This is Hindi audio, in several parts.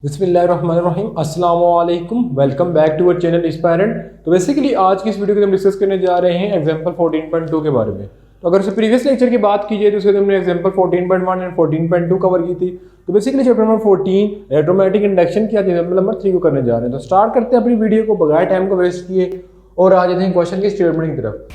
बिस्मिल्लाहिर्रहमानिर्रहीम अस्सलाम वालेकुम, welcome back to our channel Inspirant. तो बेसिकली आज की इस वीडियो को हम डिस्कस करने जा रहे हैं एग्जांपल 14.2 के बारे में। तो अगर प्रीवियस लेक्चर की बात की जाए तो उसके हमने एग्जांपल 14.1 एंड 14.2 कवर की थी। तो basically chapter number 14 electromagnetic induction की आज एग्जांपल नंबर 3 को करने जा रहे हैं। तो स्टार्ट करते हैं अपनी वीडियो को बगैर टाइम को वेस्ट किए और आ जाते हैं क्वेश्चन की स्टेटमेंट की तरफ।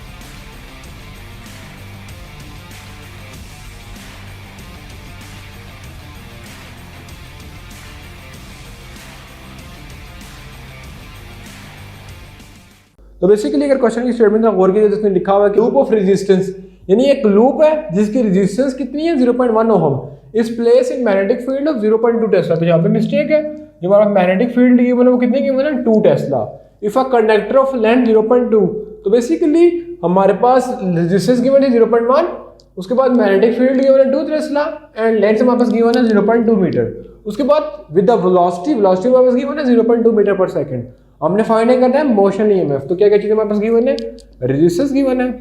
तो बेसिकली अगर क्वेश्चन की स्टेटमेंट में गौर किया जिसने लिखा हुआ है कि लूप ऑफ रेजिस्टेंस, यानी एक लूप है जिसकी रेजिस्टेंस कितनी है 0.1 ओम, इस place in magnetic field of 0.2 Tesla. तो यहाँ पे मिस्टेक है, जो हमारा मैग्नेटिक फील्ड गिवन है वो कितने गिवन है 2 Tesla. If a conductor of length 0.2, तो बेसिकली हमारे पास रेजिस्टेंस गिवन है 0.1, उसके बाद मैग्नेटिक फील्ड गिवन है 2 टेस्ला एंड लेंथ हमारे पास गिवन है 0.2 मीटर। उसके बाद विद द वेलोसिटी हमारे पास गिवन है 0.2 मीटर पर सेकंड। हमने फाइंड करना है मोशन ईएमएफ। तो क्या क्या चीजें हमारे पास गिवन है, रेजिस्टेंस गिवन है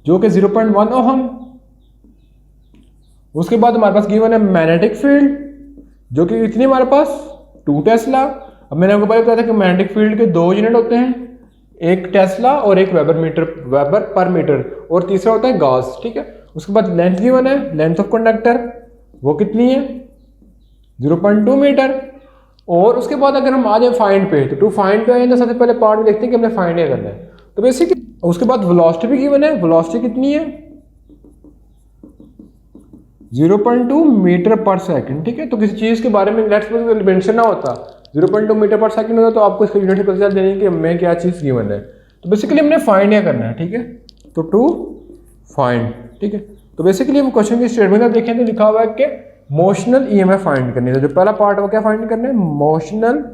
जो कि 0.1 ओम, उसके बाद हमारे पास गिवन है मैग्नेटिक फील्ड जो कि इतनी हमारे पास 2 टेस्ला। अब मैंने आपको पहले बताया था कि मैग्नेटिक फील्ड के 2 यूनिट होते हैं, एक टेस्ला और एक वेबर पर मीटर, और तीसरा होता है गॉस। ठीक है, उसके बाद लेंथ गिवन है, लेंथ ऑफ कंडक्टर वो कितनी है 0.2 मीटर। और उसके बाद अगर हम आ जाए फाइंड पे, तो टू फाइंड पे आए तो सबसे पहले पार्ट में देखते हैं कि हमने फाइंड क्या करना है। तो बेसिकली उसके बाद वेलोसिटी भी गिवन है, वेलोसिटी कितनी है 0.2 मीटर पर सेकंड। ठीक है, तो किसी चीज के बारे में लेट्स सपोज मेंशन ना होता 0.2 मीटर पर सेकंड होता तो आपको इसका यूनिट पता चल जाएगी कि हमें क्या चीज गिवन है। तो बेसिकली हमने फाइंड क्या करना है। ठीक है, तो टू फाइंड। ठीक है, तो बेसिकली हम क्वेश्चन की स्टेटमेंट में देखें तो लिखा हुआ है कि मोशनल ईएमएफ फाइंड करनी है। तो जो पहला पार्ट है वो क्या फाइंड करना है, मोशनल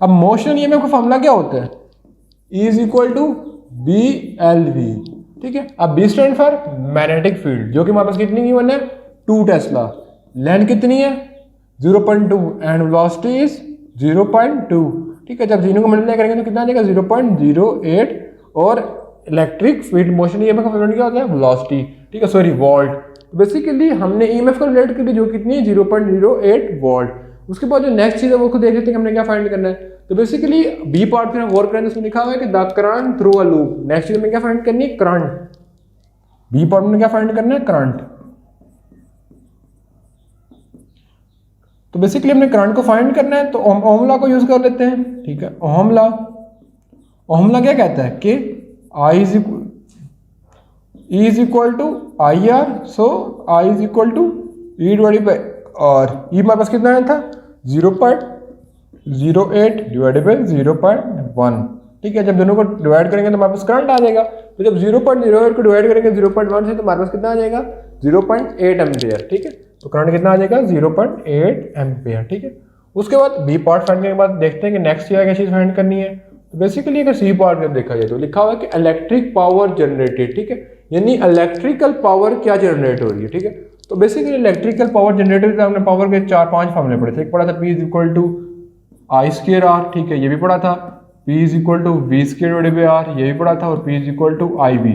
अब मोशनल ईएमएफ का फॉर्मूला क्या होता है, E is equal to B L V. ठीक है, अब B stand for magnetic field जो कि हमारे पास कितनी गिवन है 2 टेस्ला, लेंथ कितनी है 0.2 एंड वेलोसिटी इज 0.2। ठीक है, जब तीनों को मल्टीप्लाई करेंगे तो कितना आ जाएगा 0.08, और इलेक्ट्रिक फील्ड मोशन ईएमएफ का फॉर्मूला क्या होता है वेलोसिटी। ठीक है, सॉरी वोल्ट। तो बेसिकली हमने ईएमएफ को रिलेट कर ली जो कितनी है 0.08 वोल्ट। उसके बाद जो नेक्स्ट चीज है वो खुद देख लेते हैं कि हमने क्या फाइंड करना है। तो बेसिकली बी पार्ट में गौर करें तो उसमें लिखा हुआ है कि the current through a loop. Next चीज में क्या फाइंड करनी है, करंट। बी पार्ट में क्या फाइंड करना है, करंट। तो बेसिकली हमने करंट को फाइंड करना है तो ओम लॉ को यूज कर लेते हैं। ठीक है, ओम लॉ क्या कहता है कि I is equal to IR, so I is equal to E divided by R। E हमारे पास कितना था 0.08 डिवाइडेड बाई 0.1। ठीक है, जब दोनों को डिवाइड करेंगे तो हमारे पास करंट आ जाएगा। तो जब 0.08 को डिवाइड करेंगे 0.1 से तो हमारे पास कितना आ जाएगा 0.8 एम्पियर। ठीक है, तो करंट कितना आ जाएगा 0.8 एम्पियर। ठीक है, उसके बाद बी पार्ट फाइंड करने के बाद देखते हैं कि नेक्स्ट क्या चीज फाइंड करनी है। तो बेसिकली अगर सी पार्ट में देखा जाए तो लिखा हुआ है कि इलेक्ट्रिक पावर जनरेटेड। ठीक है, यानी इलेक्ट्रिकल पावर क्या जनरेट हो रही है। ठीक है, तो बेसिकली इलेक्ट्रिकल पावर जनरेटेड हमने पावर के 4-5 फॉर्मूले पढ़े थे। एक पढ़ा था P is equal to I square R. ठीक है, ये भी पढ़ा था। P is equal to V square divided by R, ये भी पढ़ा था। और P is equal to I V,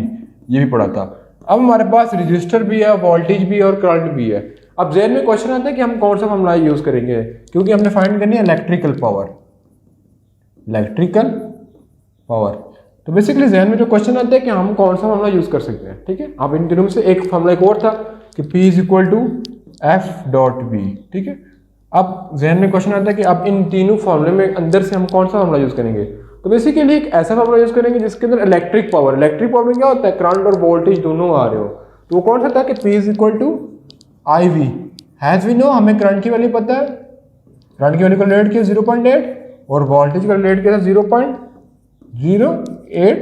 ये भी पढ़ा था। अब हमारे पास रजिस्टर भी है, वोल्टेज भी है और करंट भी है। अब ज़हन में क्वेश्चन आता है कि हम कौन सा फॉर्मूला यूज करेंगे, क्योंकि हमने फाइंड करनी है इलेक्ट्रिकल पावर। तो बेसिकली जहन में जो क्वेश्चन आता है कि हम कौन सा फॉर्मूला यूज कर सकते हैं। ठीक है, अब इन तीनों में से एक फॉर्मूला एक और था कि P is equal to F dot B. ठीक है, अब जहन में क्वेश्चन आता है कि अब इन तीनों फॉर्मूले में अंदर से हम कौन सा फॉर्मूला यूज करेंगे। तो बेसिकली एक ऐसा फॉर्मूला यूज करेंगे जिसके अंदर इलेक्ट्रिक पावर में क्या होता है करंट और वोल्टेज दोनों आ रहे हो। तो वो कौन सा था कि P is equal to I V. As we know, हमें करंट की वैल्यू पता है, करंट की वैल्यू का रिलेट किया 0.8 और वोल्टेज का रिलेट किया था 0.08।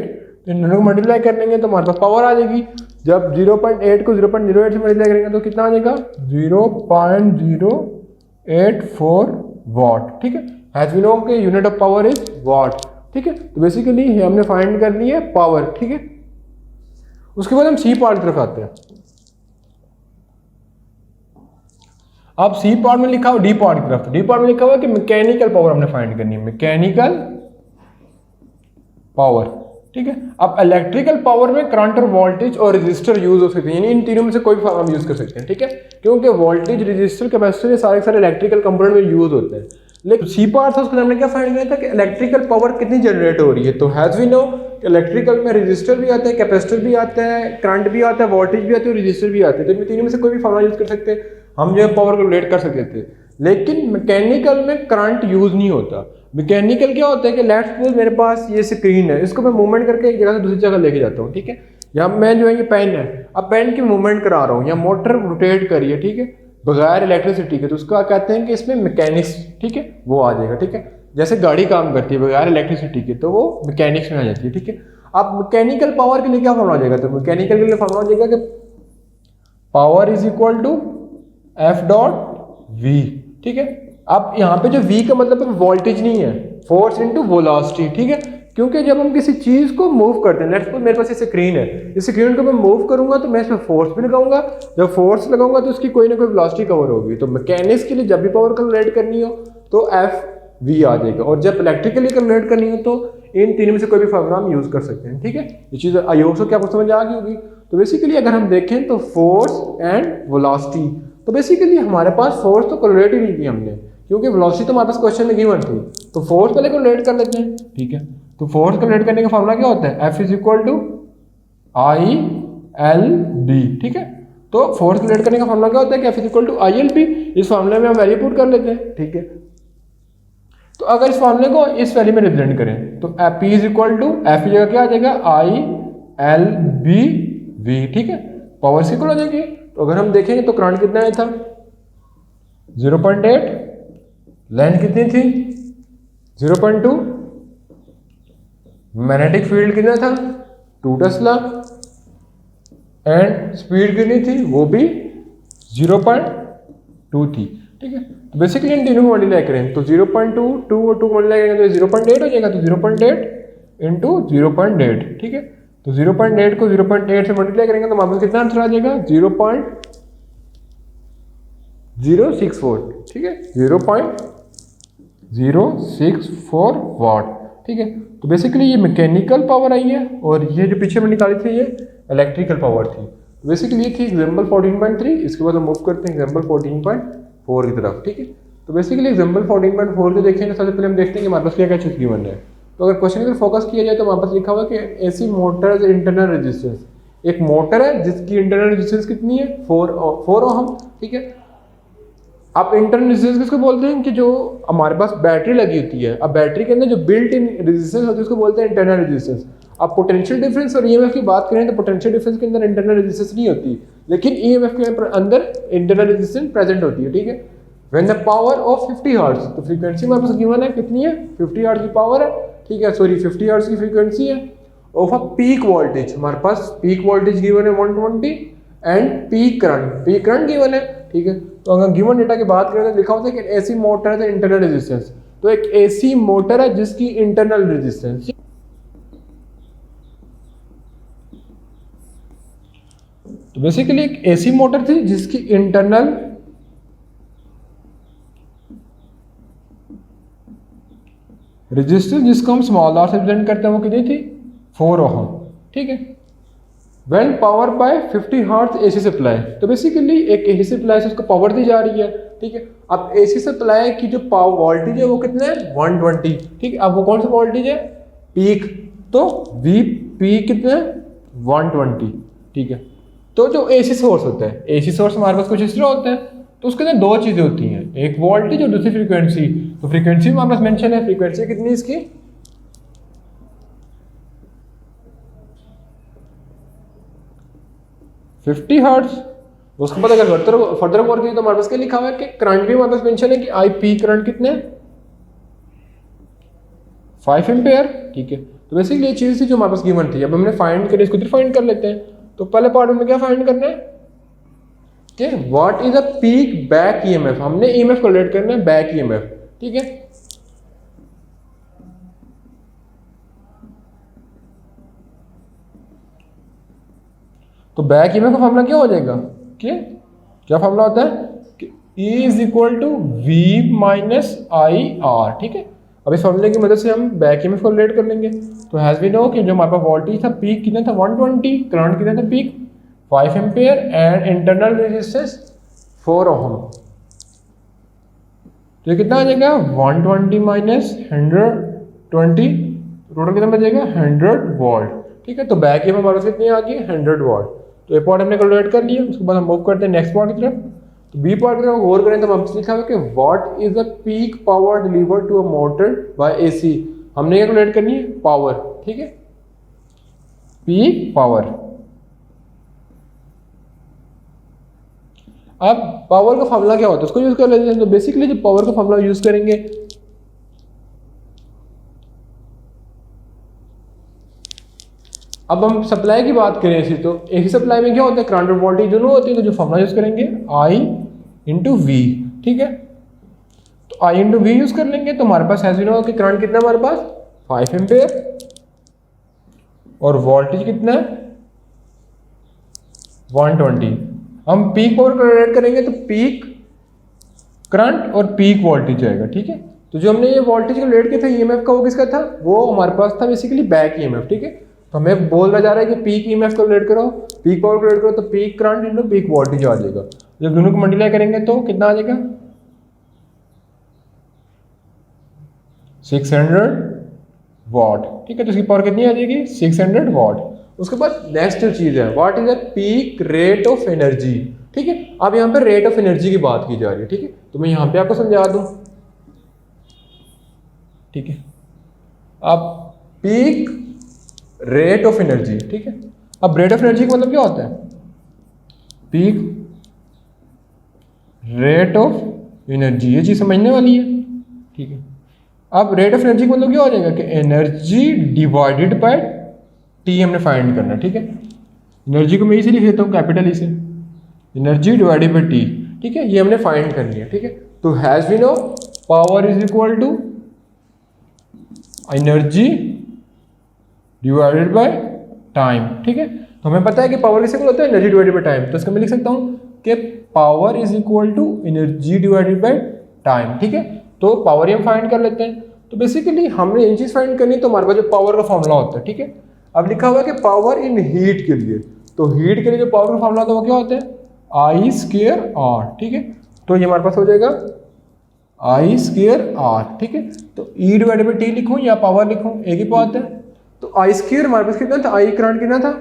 इन दोनों को मल्टीप्लाई करेंगे तो हमारे पास पावर आ जाएगी। जब 0.8 को 0.08 से मल्टीप्लाई करेंगे तो कितना आ जाएगा 0.084 वॉट। ठीक है, हैज वी नो के unit of power is what. ठीक है, तो बेसिकली हमने फाइंड कर ली है पावर। ठीक है, उसके बाद हम सी पार्ट की तरफ आते हैं। अब सी पार्ट में लिखा हुआ डी पार्ट की तरफ। डी पार्ट में लिखा हुआ है कि मैकेनिकल पावर हमने फाइंड करनी है, मैकेनिकल पावर। ठीक है। अब इलेक्ट्रिकल पावर में करंट और वोल्टेज और रेजिस्टर यूज हो सकते हैं, यानी इन तीनों में से कोई भी हम यूज कर सकते हैं, ठीक है, क्योंकि वोल्टेज, रेजिस्टर, कैपेसिटर सारे इलेक्ट्रिकल कंपोनेंट में यूज होते हैं। लेकिन सी पार्ट था, उसके हमने क्या फाइंड किया था कि इलेक्ट्रिकल पावर कितनी जनरेट हो रही है। तो हैज वी नो इलेक्ट्रिकल में रेजिस्टर भी आता है, कैपेसिटर भी आता है, करंट भी आता है, वोल्टेज भी आती है और रेजिस्टर भी आते हैं। तो इन तीनों में से कोई भी फॉर्मूला यूज कर सकते हैं, हम जो है पावर को रिलेट कर सकते थे। लेकिन मैकेनिकल में करंट यूज नहीं होता। मैकेनिकल क्या होता है कि लेट्स सपोज मेरे पास ये स्क्रीन है, इसको मैं मूवमेंट करके एक जगह से दूसरी जगह लेके जाता हूँ, ठीक है, या मैं जो है ये पेन है, अब पेन की मूवमेंट करा रहा हूँ या मोटर रोटेट करिए, ठीक है, बगैर इलेक्ट्रिसिटी के, तो उसको कहते हैं कि इसमें मैकेनिक्स, ठीक है, वो आ जाएगा, ठीक है। जैसे गाड़ी काम करती है बगैर इलेक्ट्रिसिटी के, तो वो मैकेनिक्स में आ जाती है, ठीक है। अब मैकेनिकल पावर के लिए क्या फॉर्मूला हो जाएगा, तो मैकेनिकल के लिए फॉर्मूला हो जाएगा कि power is equal to F dot V, ठीक है। अब यहाँ पे जो v का मतलब है वोल्टेज नहीं है, फोर्स इनटू वेलोसिटी, ठीक है, क्योंकि जब हम किसी चीज को मूव करते हैं, लेट्स सपोज मेरे पास ये स्क्रीन है, इस स्क्रीन को मैं मूव करूंगा तो मैं इसमें फोर्स भी लगाऊंगा, जब फोर्स लगाऊंगा तो उसकी कोई ना कोई वेलोसिटी कवर होगी। तो मैकेनिक्स के लिए जब भी पावर कैलकुलेट करनी हो तो एफ वी आ जाएगा, और जब इलेक्ट्रिकली कैलकुलेट करनी हो तो इन तीनों में से कोई भी फॉर्मूला हम यूज कर सकते हैं, ठीक है। ये चीज आई होप सो क्या आपको समझ आ गई होगी। तो बेसिकली अगर हम देखें तो फोर्स एंड वेलोसिटी, तो बेसिकली हमारे पास फोर्स तो कैलकुलेट ही नहीं की हमने, क्योंकि वेलोसिटी तो हमारे पास क्वेश्चन में गिवन थी। तो फोर्स पहले कैलकुलेट कर लेते हैं, ठीक है। तो फोर्स कैलकुलेट करने का फॉर्मूला क्या होता है, F is equal to I L B, ठीक है। तो फोर्स कैलकुलेट करने का फॉर्मूला क्या होता है कि F is equal to I L B. इस फॉर्मूले में हम वैल्यू पुट कर लेते हैं, ठीक है। तो अगर इस फॉर्मूले को इस वैल्यू में रिप्रेजेंट करें तो P is equal to F की जगह क्या आ जाएगा, आई एल बी वी, ठीक है, पावर इक्वल हो जाएगी। तो अगर हम देखेंगे तो करंट कितना आया था 0.8, लेंथ कितनी थी 0.2, मैग्नेटिक फील्ड कितना था 2 टेस्ला, एंड स्पीड कितनी थी वो भी 0.2 थी, ठीक है। तो बेसिकली इन तीनों को मल्टीप्लाई करें तो 0.2, 2 और 2 मल्टीप्लाई करेंगे तो 0.8 हो जाएगा। तो 0.8 इंटू 0.8, ठीक है। तो 0.8 को 0.8 से मल्टीप्लाई करेंगे तो हमारे पास कितना आंसर आ जाएगा 0.064, ठीक है, 0.064 वाट, ठीक है। तो बेसिकली ये मैकेनिकल पावर आई है और ये जो पीछे में निकाली थी ये इलेक्ट्रिकल पावर थी। तो बेसिकली ये थी एग्जाम्पल 14.3। इसके बाद हम मूव करते हैं एग्जाम्पल 14.4 की तरफ, ठीक है। तो बेसिकली एग्जाम्पल 14.4 को देखेंगे सबसे पहले हम देखते हैं कि हमारे पास क्या क्या चीज़ गिवन है। तो अगर क्वेश्चन पर फोकस किया जाए तो हमारे पास लिखा हुआ है कि एसी मोटर इंटरनल रेजिस्टेंस, एक मोटर है जिसकी इंटरनल रेजिस्टेंस कितनी है 4 ओहम, ठीक है। आप इंटरनल रेजिस्टेंस किसको बोलते हैं कि जो हमारे पास बैटरी लगी होती है, अब बैटरी के अंदर जो बिल्ट इन रेजिस्टेंस होती है उसको बोलते हैं इंटरनल रेजिस्टेंस। अब पोटेंशियल डिफरेंस और ईएमएफ की बात करें तो पोटेंशियल डिफरेंस के अंदर इंटरनल रेजिस्टेंस नहीं होती, लेकिन ईएमएफ के अंदर इंटरनल रेजिस्टेंस प्रेजेंट होती है, ठीक है। When the power of 50 hertz, तो फ्रीक्वेंसी हमारे पास गिवन है कितनी है 50 हर्ट्ज की पावर है, ठीक है, सॉरी 50 हर्ट्ज की फ्रीक्वेंसी है। ऑफ अ पीक वोल्टेज, हमारे पास पीक वोल्टेज गिवन है 120 एंड पीक करंट गिवन है, ठीक है। तो अगर गिवन डेटा की बात करें तो लिखा होता है कि एसी मोटर है इंटरनल रेजिस्टेंस, तो एक एसी मोटर है जिसकी इंटरनल रेजिस्टेंस, तो बेसिकली एक एसी मोटर थी जिसकी इंटरनल रेजिस्टेंस, जिसको हम स्मॉल आर से रिप्रेजेंट करते हैं, वो कितनी थी 4 ओहम, ठीक है। When power bye 50 hertz AC supply, तो बेसिकली एक एसी सप्लाई से उसको पावर दी जा रही है, ठीक है। अब एसी सप्लाई की जो पावर वोल्टेज है वो कितना है 120, ठीक है। अब वो कौन सा वोल्टेज है पीक, तो वी पी कितना है 120, ठीक है। तो जो एसी सोर्स होता है, एसी सोर्स हमारे पास कुछ इस तरह होता है, तो उसके अंदर दो चीजें होती हैं, एक वोल्टेज और दूसरी फ्रीक्वेंसी। तो फ्रीक्वेंसी हमारे पास मेंशन है, फ्रीक्वेंसी कितनी है इसकी 50 हर्ट्ज। उसके बाद अगर फर्दर गौर करें तो हमारे पास क्या लिखा हुआ है कि करंट भी हमारे पास मेंशन है कि आई पी करंट कितने 5 एम्पेयर, ठीक है। तो बेसिकली ये चीज थी जो हमारे पास गिवन थी। अब हमने फाइंड करें, इसको फाइंड कर लेते हैं। तो पहले पार्ट में क्या फाइंड करना है कि what is a peak back EMF, हमने ईएमएफ कैलकुलेट करना है बैक ईएमएफ, ठीक है। तो बैक ईएमएफ का फॉर्मूला क्या हो जाएगा कि क्या फॉर्मूला होता है कि E is equal to V minus I R, ठीक है। अब इस फॉर्मूले की मदद से हम बैक ईएमएफ को रिलेट कर लेंगे। तो हैज़ वी नो कि जो हमारे पास वोल्टेज था पीक कितना था 120, करंट कितना था peak 5 ampere and internal resistance 4 ओम। तो ये कितना आ जाएगा 120 माइनस 120, टोटल कितना बचेगा 100 वोल्ट। ठीक है, तो बैक ईएमएफ हमारे पास कितनी आ गई 100 वोल्ट। तो ये पार्ट हमने कैलकुलेट कर लिया। उसके बाद हम मूव करते हैं नेक्स्ट पार्ट की तरफ। तो बी पार्ट की तरफ गौर करें तो हमसे लिखा हुआ कि what is the peak power delivered to a motor by AC. हमने कैलकुलेट करनी है पावर। ठीक है, पीक पावर। अब पावर का फॉर्मूला क्या होता है उसको यूज कर लेते हैं। तो बेसिकली जो पावर का फॉर्मूला यूज करेंगे, अब हम सप्लाई की बात करें ऐसी, तो एसी सप्लाई में क्या होता है करंट और वोल्टेज दोनों होते हैं। तो जो फॉर्मूला यूज करेंगे आई इंटू वी। ठीक है, तो आई इंटू वी यूज कर लेंगे। तो हमारे पास ऐसे कि करंट कितना है हमारे पास 5 एम्पेयर और वोल्टेज कितना है 120। हम पीक पावर कैलकुलेट करेंगे तो पीक करंट और पीक वोल्टेज आएगा। ठीक है, तो जो हमने ये वोल्टेज कैलकुलेट किया था ईएमएफ का वो किसका था, वो हमारे पास था बेसिकली बैक ईएमएफ। ठीक है, तो हमें बोला जा रहा है कि पीक ईएमएफ कैलकुलेट करो, पीक पावर कैलकुलेट करो, तो peak current into peak voltage आ जाएगा। जब दोनों को मल्टीप्लाई करेंगे तो कितना आ जाएगा 600 वॉट। ठीक है, तो इसकी पावर कितनी आ जाएगी 600 वॉट। उसके बाद नेक्स्ट जो चीज़ है what is the peak rate of energy. ठीक है, अब यहाँ पे रेट ऑफ एनर्जी की बात की जा रही है। ठीक है, तो मैं यहाँ पे आपको समझा दूँ। ठीक है, अब पीक रेट ऑफ एनर्जी। ठीक है, अब रेट ऑफ एनर्जी का मतलब क्या होता है, पीक रेट ऑफ एनर्जी, ये चीज समझने वाली है। ठीक है, अब रेट ऑफ एनर्जी का मतलब क्या हो जाएगा कि एनर्जी डिवाइडेड बाय टी हमने फाइंड करना है। ठीक है, एनर्जी को मैं इसे लिख देता हूँ कैपिटल ई से, एनर्जी डिवाइडेड बाय टी। ठीक है, ये हमने फाइंड करनी है। ठीक है, तो as we know power is equal to energy divided by time. ठीक है, तो हमें पता है कि पावर किससे इक्वल होता है एनर्जी डिवाइडेड बाय टाइम। तो इसको मैं लिख सकता हूँ कि power is equal to energy divided by time. ठीक है, तो पावर ही हम फाइंड कर लेते हैं। तो बेसिकली हमने इन चीज फाइंड करनी, तो हमारे पास जो पावर का फॉर्मूला होता है। ठीक है, अब लिखा हुआ है कि पावर इन हीट के लिए, तो हीट के लिए जो पावर का फॉर्मूला होता है वो क्या होता है आई स्क्वायर आर। ठीक है, तो ये हमारे पास हो जाएगा आई स्क्वायर आर। ठीक है, तो ई डिवाइडेड बाय टी लिखूं या पावर लिखूं, एक ही बात है। तो आई स्क्वायर हमारे पास कितना था, आई करंट कितना था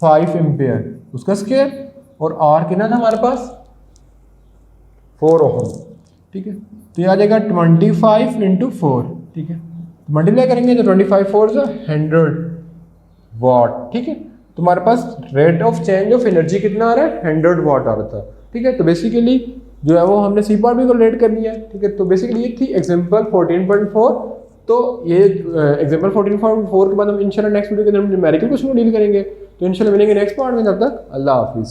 5 एम्पेयर, उसका स्क्वायर, और आर कितना था हमारे पास 4 ओम। ठीक है, तो ये आ जाएगा 25 इंटू 4। ठीक है, मल्टीप्लाई करेंगे तो 25 4 जो 100 वॉट। ठीक है, तो हमारे पास rate of change of energy कितना आ रहा है 100 वॉट आ रहा था। ठीक है, तो बेसिकली जो है वो हमने सी पार्ट भी कैलकुलेट करनी है। ठीक है, तो बेसिकली ये थी एग्जांपल 14.4। तो ये एग्जांपल 14.4 के बाद हम इंशाल्लाह नेक्स्ट वीडियो के अंदर न्यूमेरिकल क्वेश्चन को डील करेंगे। तो इंशाल्लाह मिलेंगे नेक्स्ट पार्ट में, तब तक अल्लाह हाफिज़।